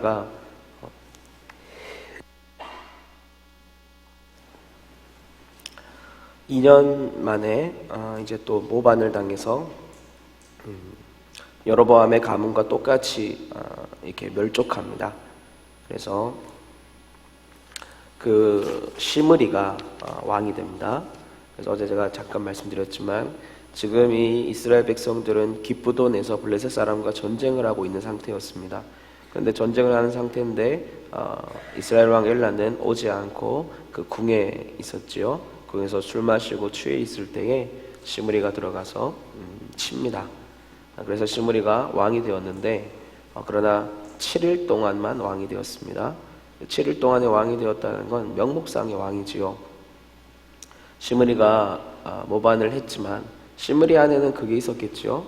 가 2년 만에 이제 또 모반을 당해서 여로보암의 가문과 똑같이 이렇게 멸족합니다. 그래서 그 시므리가 왕이 됩니다. 그래서 어제 제가 잠깐 말씀드렸지만 지금 이 이스라엘 백성들은 기브돈에서 블레셋 사람과 전쟁을 하고 있는 상태였습니다. 그런데 전쟁을 하는 상태인데 이스라엘 왕 엘라는 오지 않고 그 궁에 있었지요. 궁에서 술 마시고 취해 있을 때에 시므리가 들어가서 칩니다. 그래서 시므리가 왕이 되었는데 그러나 7일 동안만 왕이 되었습니다. 7일 동안에 왕이 되었다는 건 명목상의 왕이지요. 시므리가 모반을 했지만 시므리 안에는 그게 있었겠지요.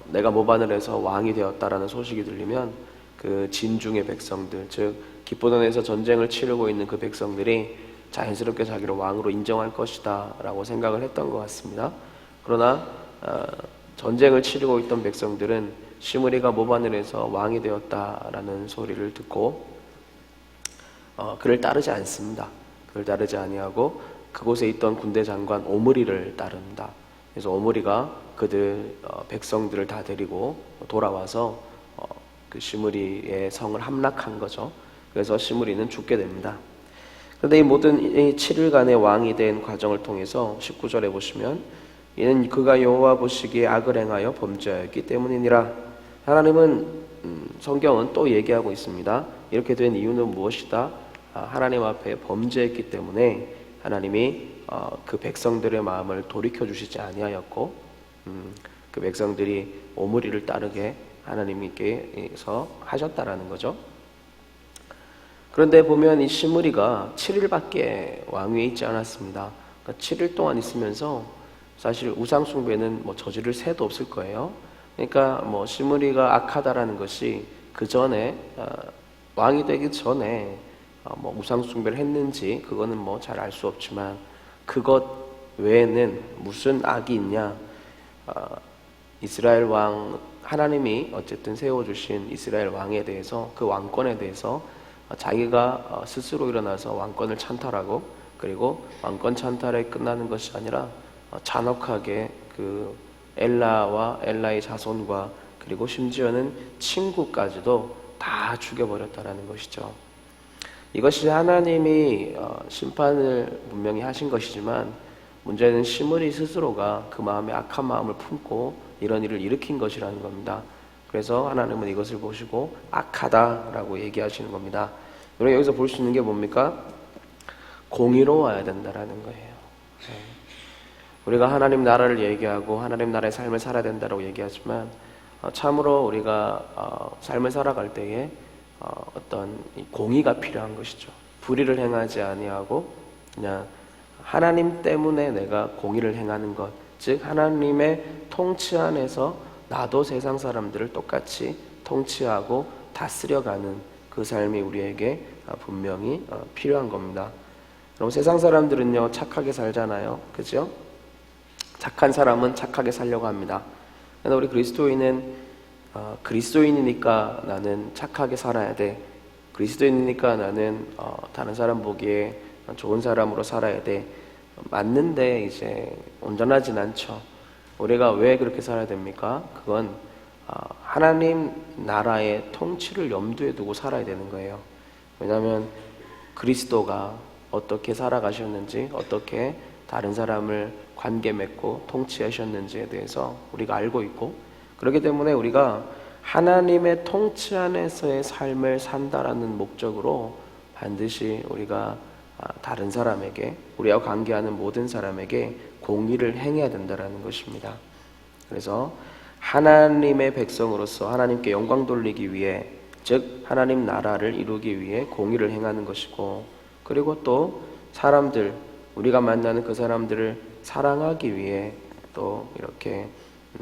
내가 모반을 해서 왕이 되었다라는 소식이 들리면 그 진중의 백성들, 즉 기브돈에서 전쟁을 치르고 있는 그 백성들이 자연스럽게 자기를 왕으로 인정할 것이다 라고 생각을 했던 것 같습니다. 그러나 전쟁을 치르고 있던 백성들은 시므리가 모반을 해서 왕이 되었다라는 소리를 듣고 그를 따르지 않습니다. 그를 따르지 아니하고 그곳에 있던 군대 장관 오므리를 따릅니다. 그래서 오므리가 그들 백성들을 다 데리고 돌아와서 그 시므리의 성을 함락한 거죠. 그래서 시므리는 죽게 됩니다. 그런데 이 모든 이 7일간의 왕이 된 과정을 통해서 19절에 보시면 이는 그가 여호와 보시기에 악을 행하여 범죄하였기 때문이니라. 하나님은 성경은 또 얘기하고 있습니다. 이렇게 된 이유는 무엇이다? 하나님 앞에 범죄했기 때문에 하나님이 그 백성들의 마음을 돌이켜 주시지 아니하였고 그 백성들이 오므리를 따르게 하나님께서 하셨다라는 거죠. 그런데 보면 이 시므리가 7일밖에 왕위에 있지 않았습니다. 그러니까 7일 동안 있으면서 사실 우상 숭배는 뭐 저지를 새도 없을 거예요. 그러니까 뭐 시므리가 악하다라는 것이 그 전에 왕이 되기 전에 뭐 우상 숭배를 했는지 그거는 뭐 잘 알 수 없지만 그것 외에는 무슨 악이 있냐? 이스라엘 왕 하나님이 어쨌든 세워주신 이스라엘 왕에 대해서 그 왕권에 대해서 자기가 스스로 일어나서 왕권을 찬탈하고 그리고 왕권 찬탈에 끝나는 것이 아니라 잔혹하게 그 엘라와 엘라의 자손과 그리고 심지어는 친구까지도 다 죽여버렸다라는 것이죠. 이것이 하나님이 심판을 분명히 하신 것이지만 문제는 시므리 스스로가 그 마음에 악한 마음을 품고 이런 일을 일으킨 것이라는 겁니다. 그래서 하나님은 이것을 보시고 악하다라고 얘기하시는 겁니다. 우리가 여기서 볼 수 있는 게 뭡니까? 공의로워야 된다라는 거예요. 우리가 하나님 나라를 얘기하고 하나님 나라의 삶을 살아야 된다고 얘기하지만 참으로 우리가 삶을 살아갈 때에 어떤 공의가 필요한 것이죠. 불의를 행하지 아니하고 그냥 하나님 때문에 내가 공의를 행하는 것, 즉 하나님의 통치 안에서 나도 세상 사람들을 똑같이 통치하고 다스려가는 그 삶이 우리에게 분명히 필요한 겁니다. 그럼 세상 사람들은요 착하게 살잖아요, 그죠? 착한 사람은 착하게 살려고 합니다. 그런데 우리 그리스도인은 그리스도인이니까 나는 착하게 살아야 돼. 그리스도인이니까 나는 다른 사람 보기에 좋은 사람으로 살아야 돼. 맞는데 이제 온전하진 않죠. 우리가 왜 그렇게 살아야 됩니까? 그건 하나님 나라의 통치를 염두에 두고 살아야 되는 거예요. 왜냐하면 그리스도가 어떻게 살아가셨는지, 어떻게 다른 사람을 관계 맺고 통치하셨는지에 대해서 우리가 알고 있고, 그렇기 때문에 우리가 하나님의 통치 안에서의 삶을 산다라는 목적으로 반드시 우리가 다른 사람에게, 우리와 관계하는 모든 사람에게 공의를 행해야 된다는 것입니다. 그래서 하나님의 백성으로서 하나님께 영광 돌리기 위해, 즉 하나님 나라를 이루기 위해 공의를 행하는 것이고, 그리고 또 사람들, 우리가 만나는 그 사람들을 사랑하기 위해 또 이렇게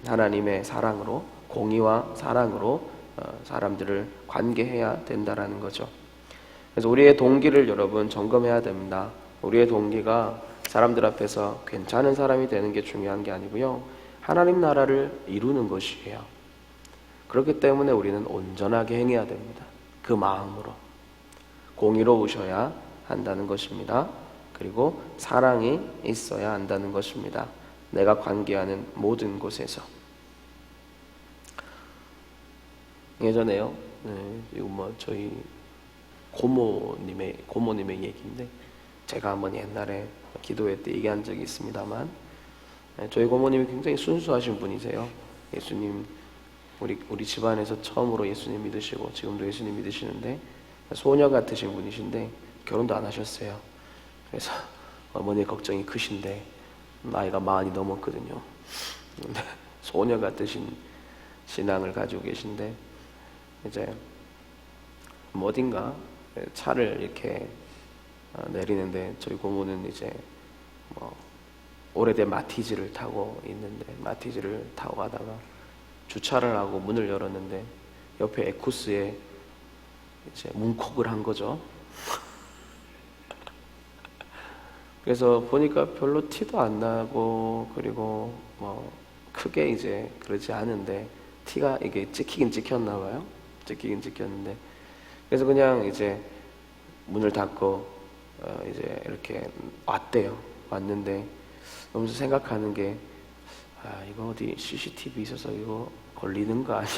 하나님의 사랑으로, 공의와 사랑으로 사람들을 관계해야 된다라는 거죠. 그래서 우리의 동기를 여러분 점검해야 됩니다. 우리의 동기가 사람들 앞에서 괜찮은 사람이 되는 게 중요한 게 아니고요, 하나님 나라를 이루는 것이에요. 그렇기 때문에 우리는 온전하게 행해야 됩니다. 그 마음으로 공의로우셔야 한다는 것입니다. 그리고 사랑이 있어야 한다는 것입니다. 내가 관계하는 모든 곳에서. 예전에요. 이거 뭐 저희 고모님의 얘기인데, 제가 한번 옛날에 기도회 때 얘기한 적이 있습니다만, 저희 고모님이 굉장히 순수하신 분이세요. 예수님, 우리 집안에서 처음으로 예수님 믿으시고 지금도 예수님 믿으시는데, 소녀 같으신 분이신데 결혼도 안 하셨어요. 그래서 어머니 걱정이 크신데, 나이가 40이 넘었거든요. 근데 소녀 같으신 신앙을 가지고 계신데, 이제 어딘가 차를 이렇게 내리는데, 저희 고모는 이제 뭐 오래된 마티즈를 타고 있는데, 마티즈를 타고 가다가 주차를 하고 문을 열었는데 옆에 에쿠스에 이제 문콕을 한 거죠. 그래서 보니까 별로 티도 안 나고, 그리고 뭐 크게 이제 그러지 않은데, 티가 이게 찍히긴 찍혔나 봐요. 찍히긴 찍혔는데, 그래서 그냥 이제 문을 닫고 이제 이렇게 왔대요. 왔는데 너무 생각하는 게, 이거 어디 CCTV 있어서 이거 걸리는 거 아니야?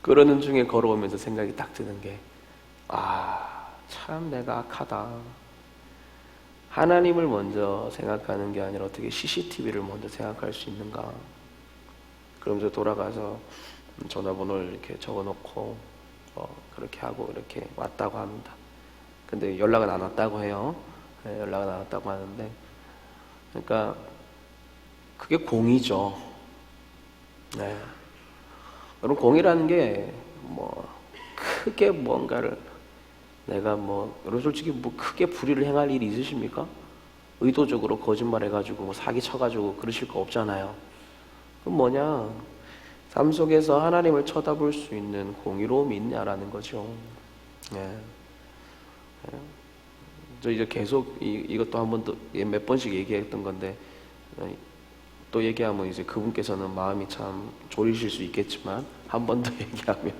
그러는 중에 걸어오면서 생각이 딱 드는 게, 참 내가 악하다. 하나님을 먼저 생각하는 게 아니라 어떻게 CCTV를 먼저 생각할 수 있는가. 그러면서 돌아가서 전화번호를 이렇게 적어놓고 그렇게 하고 이렇게 왔다고 합니다. 근데 연락은 안 왔다고 해요. 연락은 안 왔다고 하는데, 그러니까 그게 공이죠. 네. 여러분, 공이라는 게 뭐 크게 뭔가를 내가 여러분 솔직히 크게 불의를 행할 일이 있으십니까? 의도적으로 거짓말해가지고 사기 쳐가지고 그러실 거 없잖아요. 그럼 뭐냐? 삶 속에서 하나님을 쳐다볼 수 있는 공의로움이 있냐라는 거죠. 예. 저 이제 계속 이것도 한 번 더 몇 번씩 얘기했던 건데, 또 얘기하면 이제 그분께서는 마음이 참 졸이실 수 있겠지만 한 번 더 얘기하면,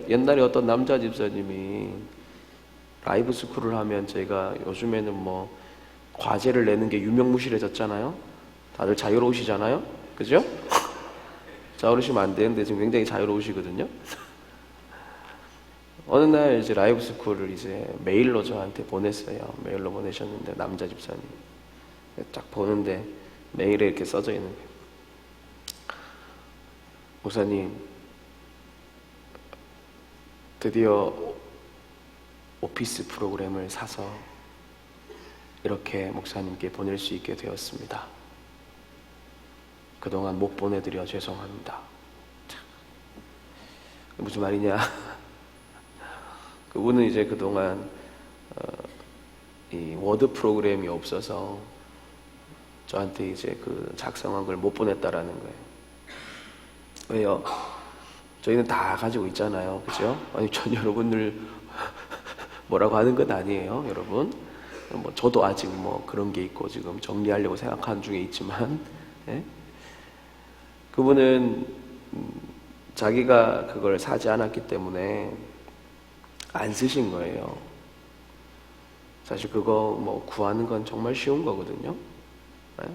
옛날에 어떤 남자 집사님이 라이브 스쿨을 하면, 제가 요즘에는 뭐 과제를 내는 게 유명무실해졌잖아요. 다들 자유로우시잖아요. 그죠? 자유로우시면 안 되는데 지금 굉장히 자유로우시거든요. 어느 날 이제 라이브 스쿨을 이제 메일로 저한테 보냈어요. 메일로 보내셨는데, 남자 집사님 딱 보는데 메일에 이렇게 써져 있는 거예요. 목사님, 드디어 오피스 프로그램을 사서 이렇게 목사님께 보낼 수 있게 되었습니다. 그동안 못 보내드려 죄송합니다. 무슨 말이냐? 그분은 이제 그동안 이 워드 프로그램이 없어서 저한테 이제 그 작성한 걸 못 보냈다라는 거예요. 왜요? 저희는 다 가지고 있잖아요. 그죠? 아니, 전 여러분들 뭐라고 하는 건 아니에요, 여러분. 저도 아직 그런 게 있고 지금 정리하려고 생각하는 중에 있지만, 예? 그분은 자기가 그걸 사지 않았기 때문에 안 쓰신 거예요. 사실 그거 구하는 건 정말 쉬운 거거든요. 네?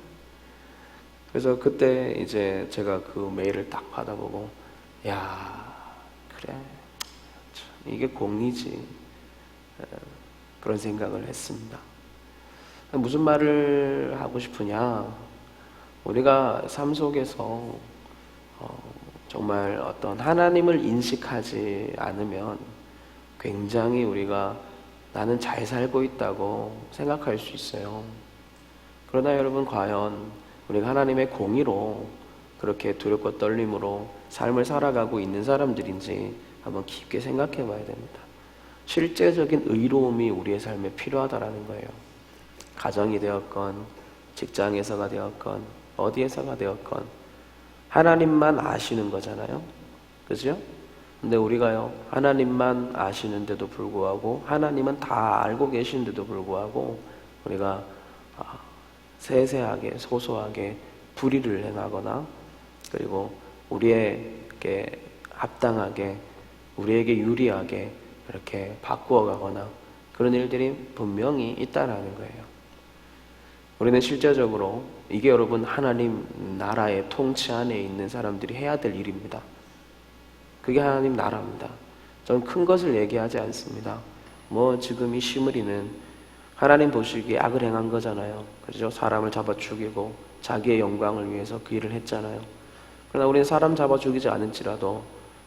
그래서 그때 이제 제가 그 메일을 딱 받아보고, 야, 그래, 참, 이게 공이지. 그런 생각을 했습니다. 무슨 말을 하고 싶으냐? 우리가 삶 속에서 정말 어떤 하나님을 인식하지 않으면 굉장히 우리가 나는 잘 살고 있다고 생각할 수 있어요. 그러나 여러분, 과연 우리가 하나님의 공의로 그렇게 두렵고 떨림으로 삶을 살아가고 있는 사람들인지 한번 깊게 생각해 봐야 됩니다. 실제적인 의로움이 우리의 삶에 필요하다라는 거예요. 가정이 되었건 직장에서가 되었건 어디에서가 되었건 하나님만 아시는 거잖아요. 그죠? 근데 우리가요, 하나님만 아시는데도 불구하고, 하나님은 다 알고 계시는데도 불구하고 우리가 세세하게 소소하게 불의를 행하거나, 그리고 우리에게 합당하게 우리에게 유리하게 이렇게 바꾸어 가거나 그런 일들이 분명히 있다라는 거예요. 우리는 실제적으로 이게 여러분 하나님 나라의 통치 안에 있는 사람들이 해야 될 일입니다. 그게 하나님 나라입니다. 저는 큰 것을 얘기하지 않습니다. 지금 이 시므리는 하나님 보시기에 악을 행한 거잖아요. 그죠? 사람을 잡아 죽이고 자기의 영광을 위해서 그 일을 했잖아요. 그러나 우리는 사람 잡아 죽이지 않을지라도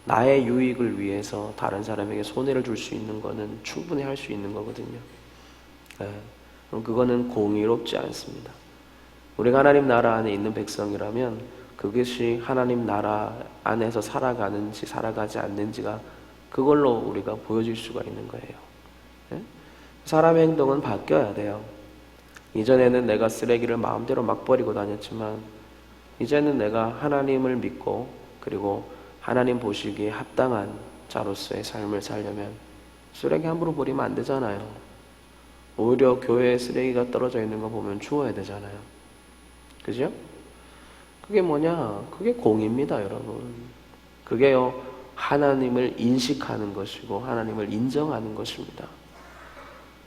나의 유익을 위해서 다른 사람에게 손해를 줄 수 있는 거는 충분히 할 수 있는 거거든요. 그럼 그거는 공의롭지 않습니다. 우리가 하나님 나라 안에 있는 백성이라면 그것이 하나님 나라 안에서 살아가는지 살아가지 않는지가 그걸로 우리가 보여질 수가 있는 거예요. 사람의 행동은 바뀌어야 돼요. 이전에는 내가 쓰레기를 마음대로 막 버리고 다녔지만 이제는 내가 하나님을 믿고 그리고 하나님 보시기에 합당한 자로서의 삶을 살려면 쓰레기 함부로 버리면 안 되잖아요. 오히려 교회에 쓰레기가 떨어져 있는 거 보면 주워야 되잖아요. 그죠? 그게 뭐냐? 그게 공입니다, 여러분. 그게요, 하나님을 인식하는 것이고 하나님을 인정하는 것입니다.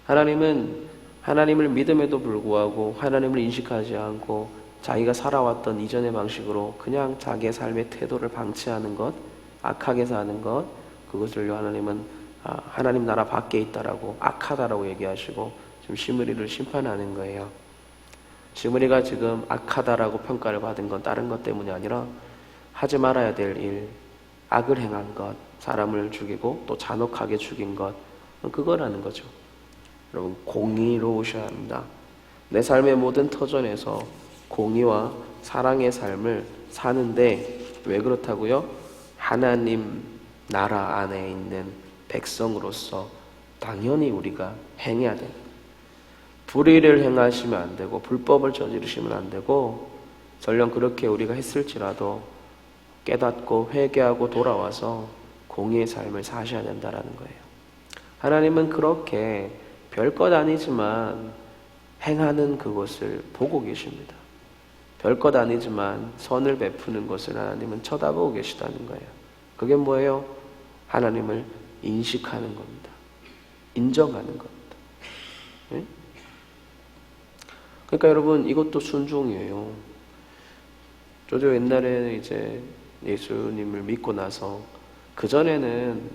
하나님은 하나님을 믿음에도 불구하고 하나님을 인식하지 않고 자기가 살아왔던 이전의 방식으로 그냥 자기의 삶의 태도를 방치하는 것, 악하게 사는 것, 그것을요 하나님은 하나님 나라 밖에 있다라고 악하다라고 얘기하시고 지금 시므리를 심판하는 거예요. 시므리가 지금 악하다라고 평가를 받은 건 다른 것 때문이 아니라 하지 말아야 될 일, 악을 행한 것, 사람을 죽이고 또 잔혹하게 죽인 것, 그거라는 거죠. 여러분, 공의로우셔야 합니다. 내 삶의 모든 터전에서 공의와 사랑의 삶을 사는데 왜 그렇다고요? 하나님 나라 안에 있는 백성으로서 당연히 우리가 행해야 됩니다. 불의를 행하시면 안 되고 불법을 저지르시면 안 되고 설령 그렇게 우리가 했을지라도 깨닫고 회개하고 돌아와서 공의의 삶을 사셔야 된다는 거예요. 하나님은 그렇게 별것 아니지만 행하는 그것을 보고 계십니다. 별것 아니지만 선을 베푸는 것을 하나님은 쳐다보고 계시다는 거예요. 그게 뭐예요? 하나님을 인식하는 겁니다. 인정하는 겁니다. 네? 그러니까 여러분, 이것도 순종이에요. 저도 옛날에는 이제 예수님을 믿고 나서 그전에는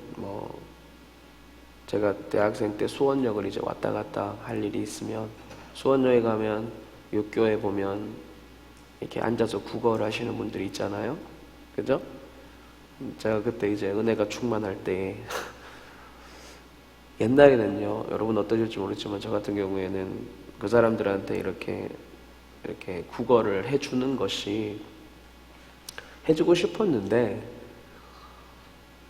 제가 대학생 때 수원역을 이제 왔다 갔다 할 일이 있으면 수원역에 가면 육교에 보면 이렇게 앉아서 국어를 하시는 분들이 있잖아요. 그죠? 제가 그때 이제 은혜가 충만할 때 옛날에는요, 여러분 어떠실지 모르지만 저 같은 경우에는 그 사람들한테 이렇게 국어를 해주는 것이 해주고 싶었는데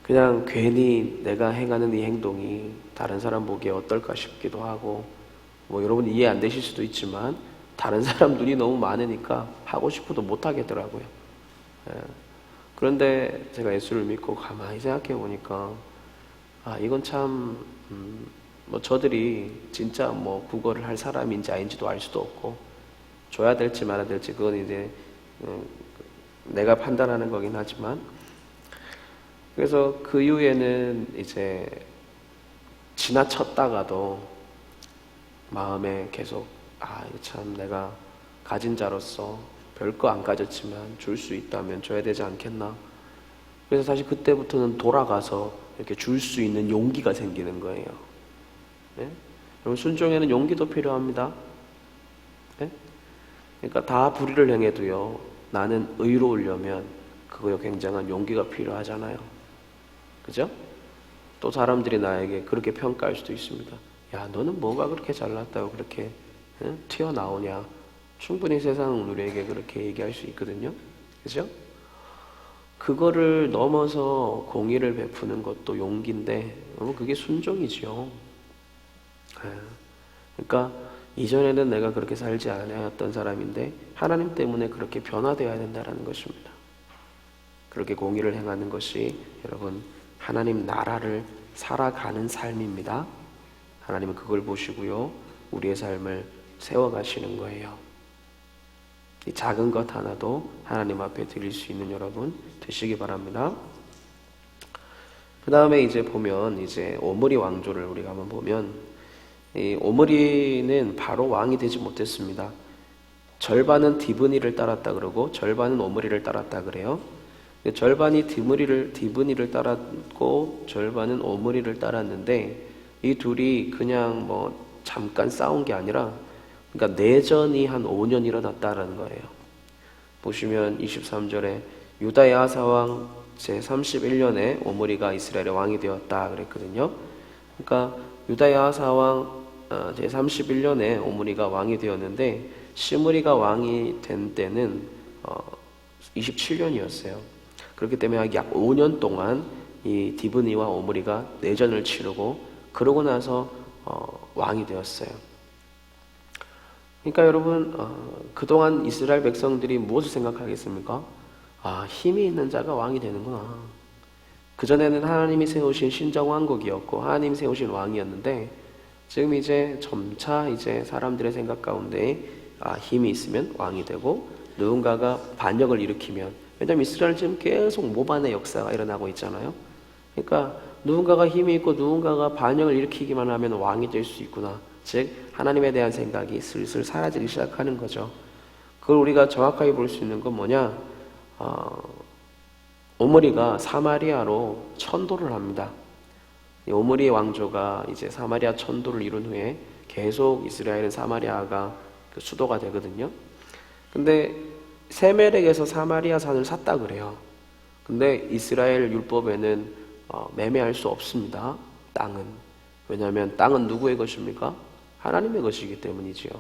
그냥 괜히 내가 행하는 이 행동이 다른 사람 보기에 어떨까 싶기도 하고 여러분 이해 안 되실 수도 있지만 다른 사람 눈이 너무 많으니까 하고 싶어도 못 하겠더라고요. 그런데 제가 예수를 믿고 가만히 생각해 보니까 이건 참 저들이 진짜 국어를 할 사람인지 아닌지도 알 수도 없고 줘야 될지 말아야 될지 그건 이제 내가 판단하는 거긴 하지만 그래서 그 이후에는 이제 지나쳤다가도 마음에 계속 참 내가 가진 자로서 별거 안 가졌지만 줄 수 있다면 줘야 되지 않겠나. 그래서 사실 그때부터는 돌아가서 이렇게 줄 수 있는 용기가 생기는 거예요. 네? 여러분 순종에는 용기도 필요합니다. 네? 그러니까 다 불의를 행해도요 나는 의로우려면 그거에 굉장한 용기가 필요하잖아요. 그죠? 또 사람들이 나에게 그렇게 평가할 수도 있습니다. 야, 너는 뭐가 그렇게 잘났다고 그렇게 튀어나오냐. 충분히 세상은 우리에게 그렇게 얘기할 수 있거든요. 그죠? 그거를 넘어서 공의를 베푸는 것도 용기인데 그게 순종이죠. 그러니까 이전에는 내가 그렇게 살지 않았던 사람인데 하나님 때문에 그렇게 변화되어야 된다는 것입니다. 그렇게 공의를 행하는 것이 여러분 하나님 나라를 살아가는 삶입니다. 하나님은 그걸 보시고요 우리의 삶을 세워가시는 거예요. 이 작은 것 하나도 하나님 앞에 드릴 수 있는 여러분 되시기 바랍니다. 그 다음에 이제 보면 이제 오므리 왕조를 우리가 한번 보면 이 오므리는 바로 왕이 되지 못했습니다. 절반은 디브니를 따랐다 그러고 절반은 오므리를 따랐다 그래요. 절반이 디브니를 따랐고 절반은 오므리를 따랐는데 이 둘이 그냥 뭐 잠깐 싸운 게 아니라 그러니까 내전이 한 5년 일어났다라는 거예요. 보시면 23절에 유다의 아사 왕 제31년에 오므리가 이스라엘의 왕이 되었다 그랬거든요. 그러니까 유다의 아사 왕 제31년에 오므리가 왕이 되었는데 시므리가 왕이 된 때는 27년이었어요. 그렇기 때문에 약 5년 동안 이 디브니와 오므리가 내전을 치르고 그러고 나서 왕이 되었어요. 그러니까 여러분 그동안 이스라엘 백성들이 무엇을 생각하겠습니까? 힘이 있는 자가 왕이 되는구나. 그전에는 하나님이 세우신 신정왕국이었고 하나님이 세우신 왕이었는데 지금 이제 점차 이제 사람들의 생각 가운데 힘이 있으면 왕이 되고 누군가가 반역을 일으키면, 왜냐하면 이스라엘 지금 계속 모반의 역사가 일어나고 있잖아요. 그러니까 누군가가 힘이 있고 누군가가 반역을 일으키기만 하면 왕이 될 수 있구나. 즉 하나님에 대한 생각이 슬슬 사라지기 시작하는 거죠. 그걸 우리가 정확하게 볼 수 있는 건 뭐냐? 오므리가 사마리아로 천도를 합니다. 오므리의 왕조가 이제 사마리아 천도를 이룬 후에 계속 이스라엘은 사마리아가 그 수도가 되거든요. 근데 세멜에게서 사마리아 산을 샀다 그래요. 근데 이스라엘 율법에는 매매할 수 없습니다. 땅은. 왜냐하면 땅은 누구의 것입니까? 하나님의 것이기 때문이지요.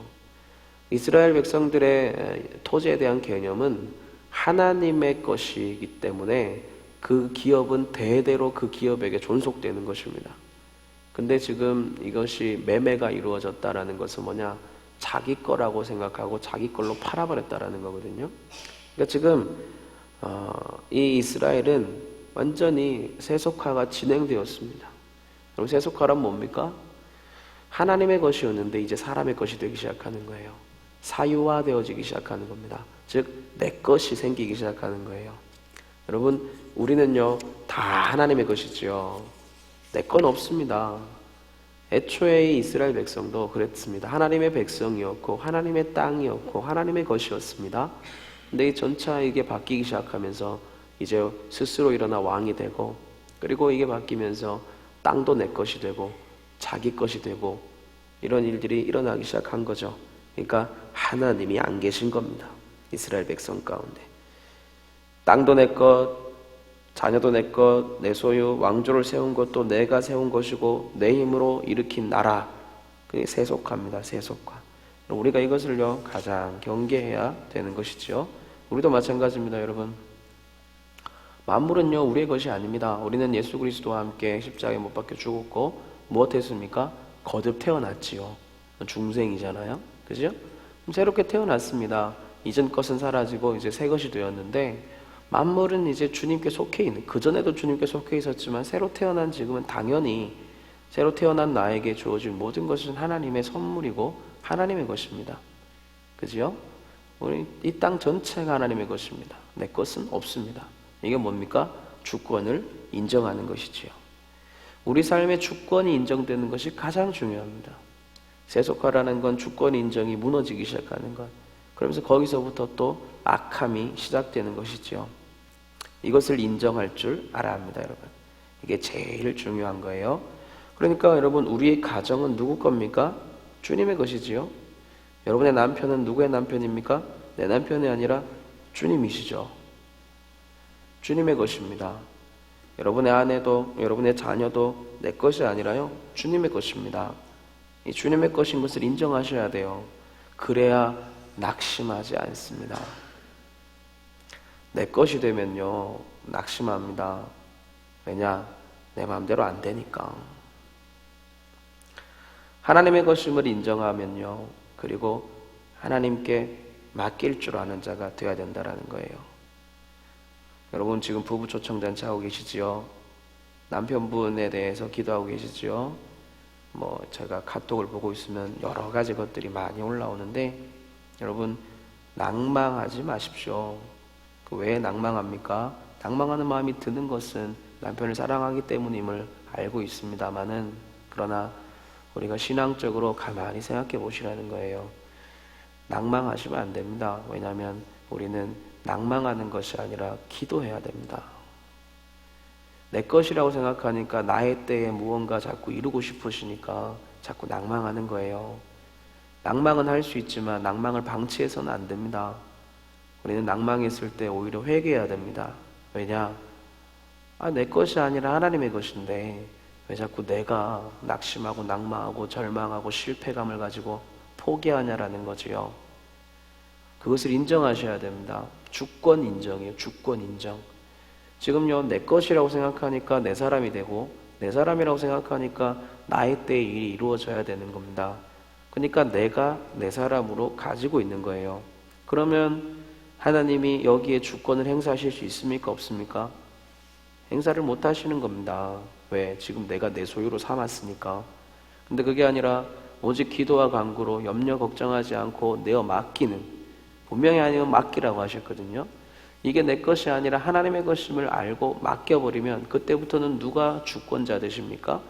이스라엘 백성들의 토지에 대한 개념은 하나님의 것이기 때문에 그 기업은 대대로 그 기업에게 존속되는 것입니다. 근데 지금 이것이 매매가 이루어졌다라는 것은 뭐냐? 자기 거라고 생각하고 자기 걸로 팔아버렸다라는 거거든요. 그러니까 지금 이 이스라엘은 완전히 세속화가 진행되었습니다. 그럼 세속화란 뭡니까? 하나님의 것이었는데 이제 사람의 것이 되기 시작하는 거예요. 사유화되어지기 시작하는 겁니다. 즉 내 것이 생기기 시작하는 거예요. 여러분, 우리는요 다 하나님의 것이지요. 내 건 없습니다. 애초에 이스라엘 백성도 그랬습니다. 하나님의 백성이었고 하나님의 땅이었고 하나님의 것이었습니다. 근데 이 전차 이게 바뀌기 시작하면서 이제 스스로 일어나 왕이 되고, 그리고 이게 바뀌면서 땅도 내 것이 되고 자기 것이 되고 이런 일들이 일어나기 시작한 거죠. 그러니까 하나님이 안 계신 겁니다. 이스라엘 백성 가운데. 땅도 내 것, 자녀도 내 것, 내 소유, 왕조를 세운 것도 내가 세운 것이고 내 힘으로 일으킨 나라. 그게 세속화입니다. 세속화. 우리가 이것을요 가장 경계해야 되는 것이죠. 우리도 마찬가지입니다. 여러분, 만물은요 우리의 것이 아닙니다. 우리는 예수 그리스도와 함께 십자가에 못 박혀 죽었고 무엇했습니까? 거듭 태어났지요. 중생이잖아요. 그죠? 새롭게 태어났습니다. 이전 것은 사라지고 이제 새 것이 되었는데, 만물은 이제 주님께 속해 있는, 그전에도 주님께 속해 있었지만 새로 태어난 지금은 당연히 새로 태어난 나에게 주어진 모든 것은 하나님의 선물이고 하나님의 것입니다. 그죠? 우리 이 땅 전체가 하나님의 것입니다. 내 것은 없습니다. 이게 뭡니까? 주권을 인정하는 것이지요. 우리 삶의 주권이 인정되는 것이 가장 중요합니다. 세속화라는 건 주권 인정이 무너지기 시작하는 것. 그러면서 거기서부터 또 악함이 시작되는 것이죠. 이것을 인정할 줄 알아야 합니다, 여러분. 이게 제일 중요한 거예요. 그러니까 여러분, 우리의 가정은 누구 겁니까? 주님의 것이지요. 여러분의 남편은 누구의 남편입니까? 내 남편이 아니라 주님이시죠. 주님의 것입니다. 여러분의 아내도 여러분의 자녀도 내 것이 아니라요 주님의 것입니다. 이 주님의 것인 것을 인정하셔야 돼요. 그래야 낙심하지 않습니다. 내 것이 되면요 낙심합니다. 왜냐? 내 마음대로 안 되니까. 하나님의 것임을 인정하면요, 그리고 하나님께 맡길 줄 아는 자가 되어야 된다는 거예요. 여러분, 지금 부부 초청잔치 하고 계시지요? 남편분에 대해서 기도하고 계시지요? 제가 카톡을 보고 있으면 여러 가지 것들이 많이 올라오는데, 여러분, 낭망하지 마십시오. 왜 낭망합니까? 낭망하는 마음이 드는 것은 남편을 사랑하기 때문임을 알고 있습니다만은, 그러나 우리가 신앙적으로 가만히 생각해 보시라는 거예요. 낭망하시면 안 됩니다. 왜냐하면 우리는 낭망하는 것이 아니라 기도해야 됩니다. 내 것이라고 생각하니까 나의 때에 무언가 자꾸 이루고 싶으시니까 자꾸 낭망하는 거예요. 낭망은 할 수 있지만 낭망을 방치해서는 안 됩니다. 우리는 낭망했을 때 오히려 회개해야 됩니다. 왜냐? 내 것이 아니라 하나님의 것인데 왜 자꾸 내가 낙심하고 낭망하고 절망하고 실패감을 가지고 포기하냐라는 거지요. 그것을 인정하셔야 됩니다. 주권 인정이에요. 주권 인정. 지금요, 내 것이라고 생각하니까 내 사람이 되고, 내 사람이라고 생각하니까 나의 때에 일이 이루어져야 되는 겁니다. 그러니까 내가 내 사람으로 가지고 있는 거예요. 그러면 하나님이 여기에 주권을 행사하실 수 있습니까? 없습니까? 행사를 못 하시는 겁니다. 왜? 지금 내가 내 소유로 삼았으니까. 근데 그게 아니라 오직 기도와 간구로 염려 걱정하지 않고 내어 맡기는, 분명히 아니면 맡기라고 하셨거든요. 이게 내 것이 아니라 하나님의 것임을 알고 맡겨버리면 그때부터는 누가 주권자 되십니까?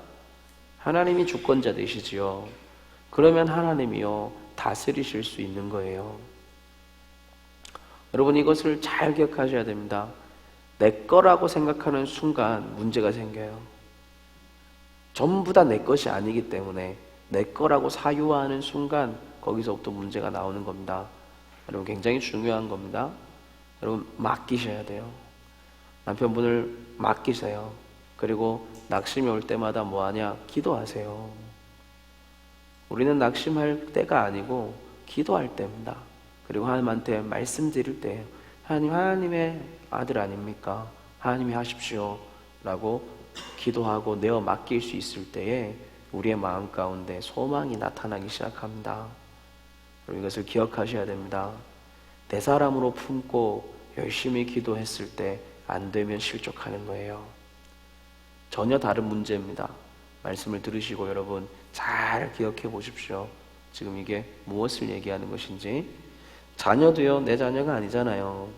하나님이 주권자 되시지요. 그러면 하나님이요, 다스리실 수 있는 거예요. 여러분, 이것을 잘 기억하셔야 됩니다. 내 거라고 생각하는 순간 문제가 생겨요. 전부 다 내 것이 아니기 때문에 내 거라고 사유화하는 순간 거기서부터 문제가 나오는 겁니다. 여러분, 굉장히 중요한 겁니다. 여러분, 맡기셔야 돼요. 남편분을 맡기세요. 그리고 낙심이 올 때마다 뭐하냐? 기도하세요. 우리는 낙심할 때가 아니고 기도할 때입니다. 그리고 하나님한테 말씀드릴 때예요. 하나님, 하나님의 아들 아닙니까? 하나님이 하십시오 라고 기도하고 내어 맡길 수 있을 때에 우리의 마음 가운데 소망이 나타나기 시작합니다. 그리고 이것을 기억하셔야 됩니다. 내 사람으로 품고 열심히 기도했을 때 안 되면 실족하는 거예요. 전혀 다른 문제입니다. 말씀을 들으시고 여러분 잘 기억해 보십시오. 지금 이게 무엇을 얘기하는 것인지. 자녀도요, 내 자녀가 아니잖아요.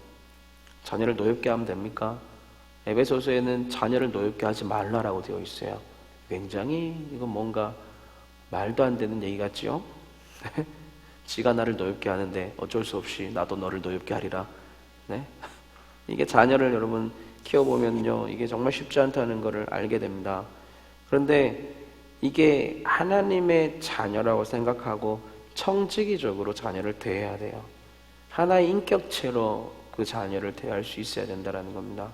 자녀를 노엽게 하면 됩니까? 에베소서에는 자녀를 노엽게 하지 말라라고 되어 있어요. 굉장히 이건 뭔가 말도 안 되는 얘기 같지요? 지가 나를 노엽게 하는데 어쩔 수 없이 나도 너를 노엽게 하리라. 네? 이게 자녀를 여러분 키워보면요, 이게 정말 쉽지 않다는 것을 알게 됩니다. 그런데 이게 하나님의 자녀라고 생각하고 청지기적으로 자녀를 대해야 돼요. 하나의 인격체로 그 자녀를 대할 수 있어야 된다는 겁니다.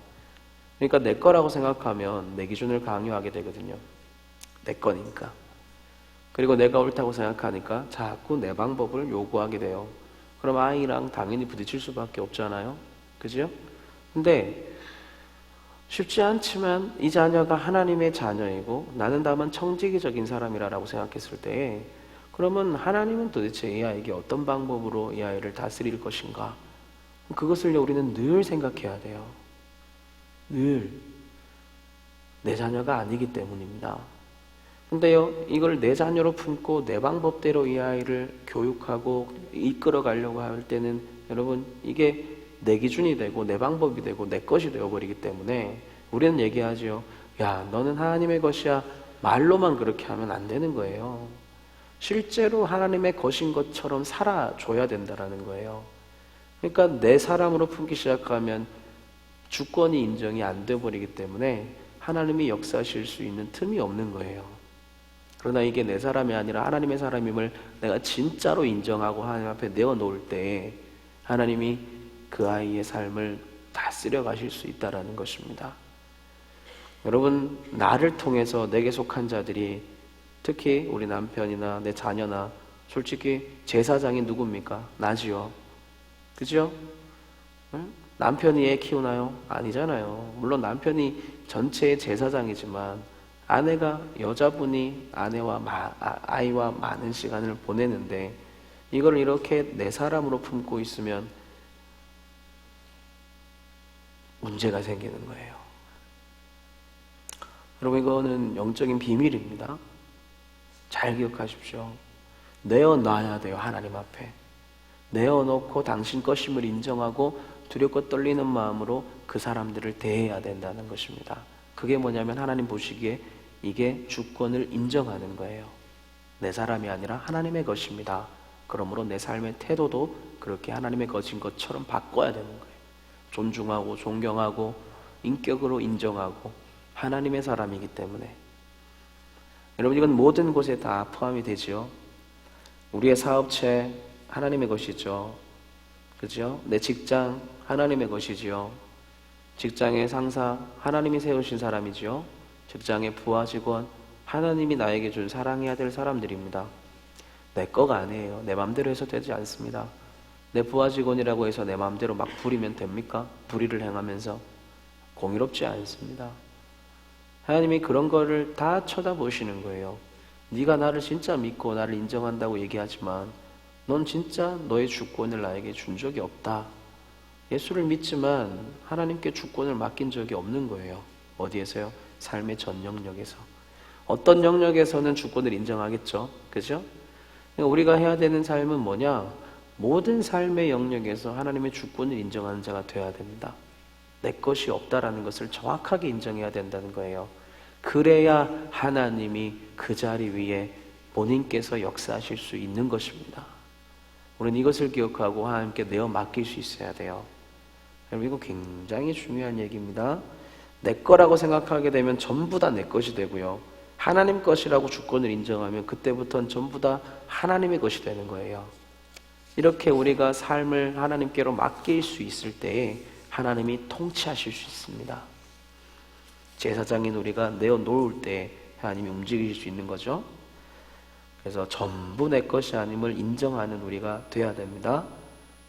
그러니까 내 거라고 생각하면 내 기준을 강요하게 되거든요. 내 거니까. 그리고 내가 옳다고 생각하니까 자꾸 내 방법을 요구하게 돼요. 그럼 아이랑 당연히 부딪힐 수밖에 없잖아요. 그죠? 근데 쉽지 않지만 이 자녀가 하나님의 자녀이고 나는 다만 청지기적인 사람이라고 생각했을 때, 그러면 하나님은 도대체 이 아이에게 어떤 방법으로 이 아이를 다스릴 것인가? 그것을 우리는 늘 생각해야 돼요. 늘. 내 자녀가 아니기 때문입니다. 근데요, 이걸 내 자녀로 품고 내 방법대로 이 아이를 교육하고 이끌어 가려고 할 때는 여러분, 이게 내 기준이 되고 내 방법이 되고 내 것이 되어버리기 때문에 우리는 얘기하죠. 야, 너는 하나님의 것이야. 말로만 그렇게 하면 안 되는 거예요. 실제로 하나님의 것인 것처럼 살아줘야 된다는 거예요. 그러니까 내 사람으로 품기 시작하면 주권이 인정이 안 돼버리기 때문에 하나님이 역사하실 수 있는 틈이 없는 거예요. 그러나 이게 내 사람이 아니라 하나님의 사람임을 내가 진짜로 인정하고 하나님 앞에 내어놓을 때 하나님이 그 아이의 삶을 다스려 가실 수 있다는 것입니다. 여러분, 나를 통해서 내게 속한 자들이, 특히 우리 남편이나 내 자녀나, 솔직히 제사장이 누굽니까? 나지요. 그죠? 응? 남편이 애 키우나요? 아니잖아요. 물론 남편이 전체의 제사장이지만 아내가, 여자분이 아이와 많은 시간을 보내는데 이걸 이렇게 내 사람으로 품고 있으면 문제가 생기는 거예요. 여러분, 이거는 영적인 비밀입니다. 잘 기억하십시오. 내어놔야 돼요. 하나님 앞에 내어놓고 당신 것임을 인정하고 두렵고 떨리는 마음으로 그 사람들을 대해야 된다는 것입니다. 그게 뭐냐면 하나님 보시기에 이게 주권을 인정하는 거예요. 내 사람이 아니라 하나님의 것입니다. 그러므로 내 삶의 태도도 그렇게 하나님의 것인 것처럼 바꿔야 되는 거예요. 존중하고 존경하고 인격으로 인정하고 하나님의 사람이기 때문에. 여러분, 이건 모든 곳에 다 포함이 되죠. 우리의 사업체 하나님의 것이죠. 그죠? 내 직장 하나님의 것이지요. 직장의 상사 하나님이 세우신 사람이지요. 직장의 부하 직원 하나님이 나에게 준 사랑해야 될 사람들입니다. 내 거가 아니에요. 내 마음대로 해서 되지 않습니다. 내 부하 직원이라고 해서 내 마음대로 막 부리면 됩니까? 불의를 행하면서 공의롭지 않습니다. 하나님이 그런 거를 다 쳐다보시는 거예요. 네가 나를 진짜 믿고 나를 인정한다고 얘기하지만 넌 진짜 너의 주권을 나에게 준 적이 없다. 예수를 믿지만 하나님께 주권을 맡긴 적이 없는 거예요. 어디에서요? 삶의 전 영역에서. 어떤 영역에서는 주권을 인정하겠죠. 그죠? 그러니까 우리가 해야 되는 삶은 뭐냐? 모든 삶의 영역에서 하나님의 주권을 인정하는 자가 되어야 됩니다. 내 것이 없다라는 것을 정확하게 인정해야 된다는 거예요. 그래야 하나님이 그 자리 위에 본인께서 역사하실 수 있는 것입니다. 우리는 이것을 기억하고 하나님께 내어 맡길 수 있어야 돼요. 여러분, 이거 굉장히 중요한 얘기입니다. 내 거라고 생각하게 되면 전부 다 내 것이 되고요. 하나님 것이라고 주권을 인정하면 그때부터는 전부 다 하나님의 것이 되는 거예요. 이렇게 우리가 삶을 하나님께로 맡길 수 있을 때에 하나님이 통치하실 수 있습니다. 제사장인 우리가 내어놓을 때 하나님이 움직이실 수 있는 거죠. 그래서 전부 내 것이 아님을 인정하는 우리가 돼야 됩니다.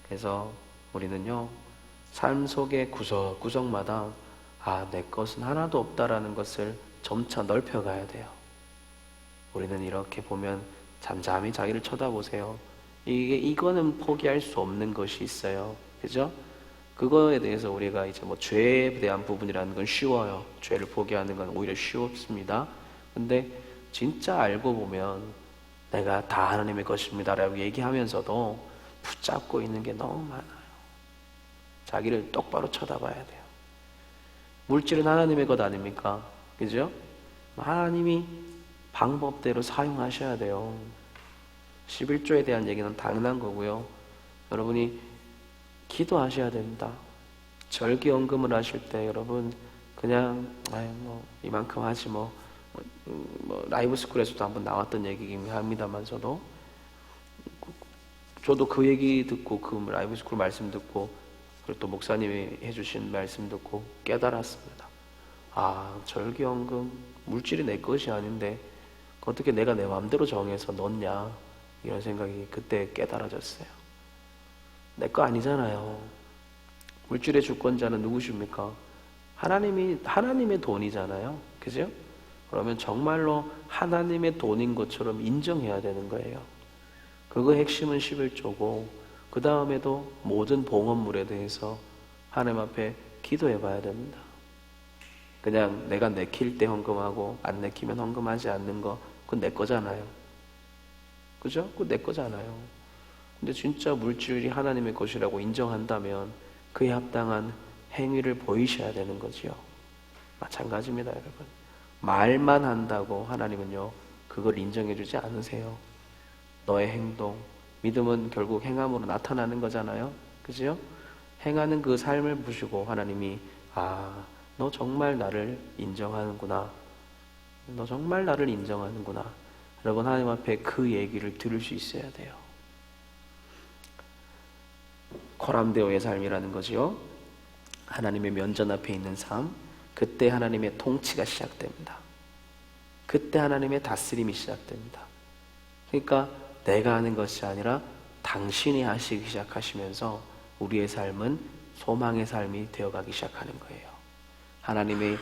그래서 우리는요, 삶 속의 구석구석마다 내 것은 하나도 없다라는 것을 점차 넓혀가야 돼요. 우리는 이렇게 보면 잠잠히 자기를 쳐다보세요. 이거는 포기할 수 없는 것이 있어요. 그죠? 그거에 대해서 우리가 이제 죄에 대한 부분이라는 건 쉬워요. 죄를 포기하는 건 오히려 쉽습니다. 근데 진짜 알고 보면 내가 다 하나님의 것입니다라고 얘기하면서도 붙잡고 있는 게 너무 많아요. 자기를 똑바로 쳐다봐야 돼요. 물질은 하나님의 것 아닙니까? 그죠? 하나님이 방법대로 사용하셔야 돼요. 11조에 대한 얘기는 당연한 거고요. 여러분이 기도하셔야 됩니다. 절기연금을 하실 때 여러분 그냥 이만큼 하지 라이브 스쿨에서도 한번 나왔던 얘기긴 합니다만서도 저도 그 얘기 듣고 그 라이브 스쿨 말씀 듣고 그리고 또 목사님이 해주신 말씀 듣고 깨달았습니다. 절기연금 물질이 내 것이 아닌데 어떻게 내가 내 마음대로 정해서 넣냐 이런 생각이 그때 깨달아졌어요. 내 거 아니잖아요. 물질의 주권자는 누구십니까? 하나님의 돈이잖아요. 그죠? 그러면 정말로 하나님의 돈인 것처럼 인정해야 되는 거예요. 그거 핵심은 11조고 그 다음에도 모든 봉헌물에 대해서 하나님 앞에 기도해 봐야 됩니다. 그냥 내가 내킬 때 헌금하고 안 내키면 헌금하지 않는 거 그건 내 거잖아요. 그죠? 그거 내 거잖아요. 근데 진짜 물질이 하나님의 것이라고 인정한다면 그에 합당한 행위를 보이셔야 되는 거지요. 마찬가지입니다, 여러분. 말만 한다고 하나님은요, 그걸 인정해 주지 않으세요. 너의 행동, 믿음은 결국 행함으로 나타나는 거잖아요. 그죠? 행하는 그 삶을 보시고 하나님이 너 정말 나를 인정하는구나. 너 정말 나를 인정하는구나. 여러분, 하나님 앞에 그 얘기를 들을 수 있어야 돼요. 코람데오의 삶이라는 거지요. 하나님의 면전 앞에 있는 삶, 그때 하나님의 통치가 시작됩니다. 그때 하나님의 다스림이 시작됩니다. 그러니까 내가 하는 것이 아니라 당신이 하시기 시작하시면서 우리의 삶은 소망의 삶이 되어가기 시작하는 거예요. 하나님의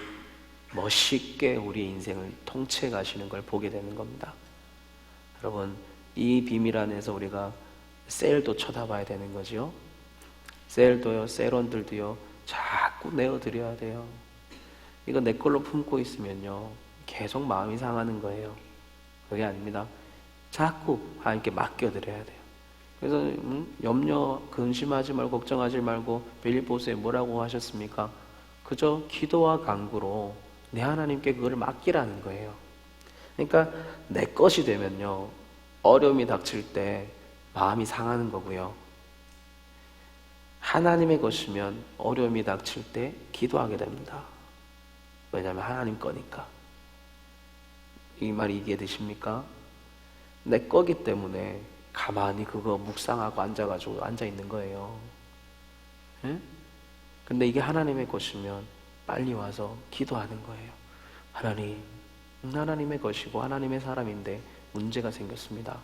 멋있게 우리의 인생을 통치해 가시는 걸 보게 되는 겁니다. 여러분, 이 비밀 안에서 우리가 셀도 쳐다봐야 되는 거죠. 셀도요, 셀원들도요, 자꾸 내어드려야 돼요. 이거 내 걸로 품고 있으면요, 계속 마음이 상하는 거예요. 그게 아닙니다. 자꾸 하나님께 맡겨드려야 돼요. 그래서 염려, 근심하지 말고 걱정하지 말고 빌립보서에 뭐라고 하셨습니까? 그저 기도와 간구로 내 하나님께 그거를 맡기라는 거예요. 그러니까 내 것이 되면요, 어려움이 닥칠 때 마음이 상하는 거고요. 하나님의 것이면 어려움이 닥칠 때 기도하게 됩니다. 왜냐하면 하나님 거니까. 이 말이 이해되십니까? 내 거기 때문에 가만히 그거 묵상하고 앉아가지고 앉아있는 거예요. 예? 근데 이게 하나님의 것이면 빨리 와서 기도하는 거예요. 하나님, 하나님의 것이고 하나님의 사람인데 문제가 생겼습니다.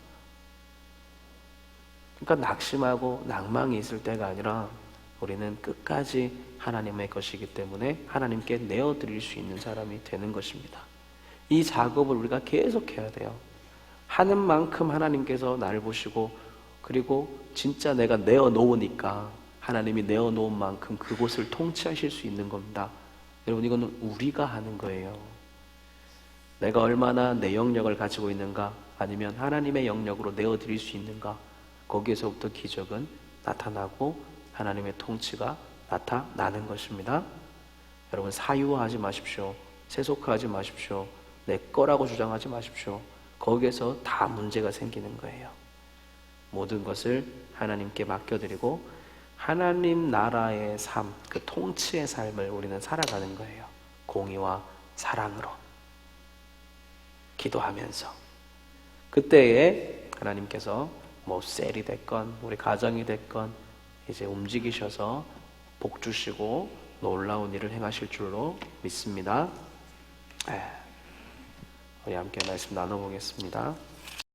그러니까 낙심하고 낭망이 있을 때가 아니라 우리는 끝까지 하나님의 것이기 때문에 하나님께 내어드릴 수 있는 사람이 되는 것입니다. 이 작업을 우리가 계속 해야 돼요. 하는 만큼 하나님께서 나를 보시고, 그리고 진짜 내가 내어놓으니까 하나님이 내어놓은 만큼 그곳을 통치하실 수 있는 겁니다. 여러분, 이거는 우리가 하는 거예요. 내가 얼마나 내 영역을 가지고 있는가, 아니면 하나님의 영역으로 내어드릴 수 있는가, 거기에서부터 기적은 나타나고 하나님의 통치가 나타나는 것입니다. 여러분, 사유화하지 마십시오. 세속화하지 마십시오. 내 거라고 주장하지 마십시오. 거기에서 다 문제가 생기는 거예요. 모든 것을 하나님께 맡겨드리고 하나님 나라의 삶, 그 통치의 삶을 우리는 살아가는 거예요. 공의와 사랑으로 기도하면서. 그때에 하나님께서 뭐 셀이 됐건 우리 가정이 됐건 이제 움직이셔서 복 주시고 놀라운 일을 행하실 줄로 믿습니다. 우리 함께 말씀 나눠보겠습니다.